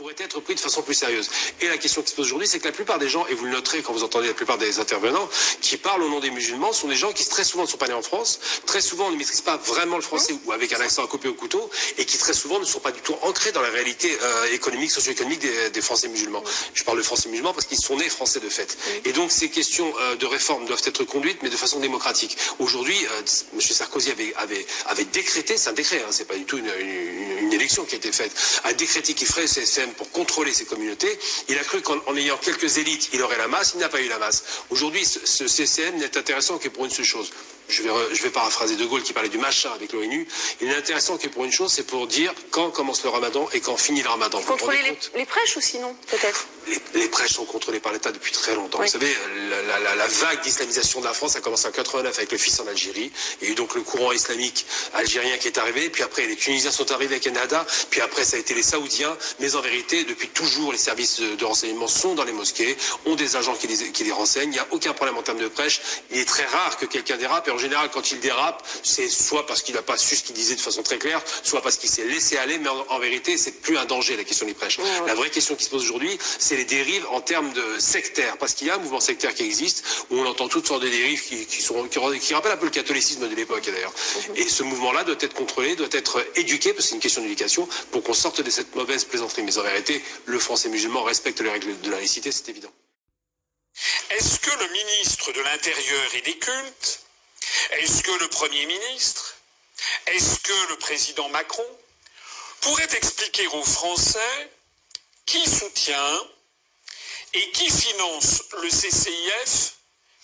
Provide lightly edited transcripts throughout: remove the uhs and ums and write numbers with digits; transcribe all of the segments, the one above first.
pourrait être pris de façon plus sérieuse. Et la question qui se pose aujourd'hui, c'est que la plupart des gens, et vous le noterez quand vous entendez la plupart des intervenants, qui parlent au nom des musulmans, sont des gens qui très souvent ne sont pas nés en France, très souvent ne maîtrisent pas vraiment le français ou avec un accent à couper au couteau, et qui très souvent ne sont pas du tout ancrés dans la réalité économique, socio-économique des Français musulmans. Je parle de Français musulmans parce qu'ils sont nés français de fait. Et donc ces questions de réforme doivent être conduites, mais de façon démocratique. Aujourd'hui, M. Sarkozy avait décrété, c'est un décret, hein, c'est pas du tout une élection qui a été faite, a décrété qu'il ferait le CSM pour contrôler ces communautés. Il a cru qu'en ayant quelques élites, il aurait la masse. Il n'a pas eu la masse. Aujourd'hui, ce CCM n'est intéressant que pour une seule chose. Je vais paraphraser De Gaulle qui parlait du machin avec l'ONU. Il n'est intéressant que pour une chose, c'est pour dire quand commence le ramadan et quand finit le ramadan. Contrôler les prêches ou sinon, peut-être les prêches sont contrôlées par l'État depuis très longtemps. Oui. Vous savez, la vague d'islamisation de la France a commencé en 89 avec le fils en Algérie. Il y a eu donc le courant islamique algérien qui est arrivé. Puis après, les Tunisiens sont arrivés avec Ennahda. Puis après, ça a été les Saoudiens. Mais en vérité, depuis toujours, les services de renseignement sont dans les mosquées, ont des agents qui les renseignent. Il n'y a aucun problème en termes de prêche. Il est très rare que quelqu'un dérape. Et en général, quand il dérape, c'est soit parce qu'il n'a pas su ce qu'il disait de façon très claire, soit parce qu'il s'est laissé aller. Mais en vérité, c'est plus un danger, la question des prêches. La vraie question qui se pose aujourd'hui, c'est les dérives en termes de sectaires, parce qu'il y a un mouvement sectaire qui existe, où on entend toutes sortes de dérives qui rappellent un peu le catholicisme de l'époque d'ailleurs. Et ce mouvement-là doit être contrôlé, doit être éduqué, parce que c'est une question d'éducation, pour qu'on sorte de cette mauvaise plaisanterie. Mais en vérité, le Français musulman respecte les règles de la laïcité, c'est évident. Est-ce que le ministre de l'Intérieur et des Cultes, est-ce que le Premier ministre, est-ce que le président Macron pourrait expliquer aux Français qui soutient et qui finance le CCIF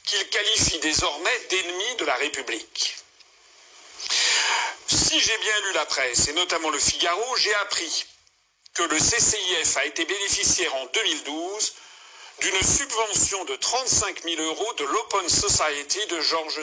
qu'il qualifie désormais d'ennemi de la République? Si j'ai bien lu la presse, et notamment le Figaro, j'ai appris que le CCIF a été bénéficiaire en 2012 d'une subvention de 35 000 € de l'Open Society de Georges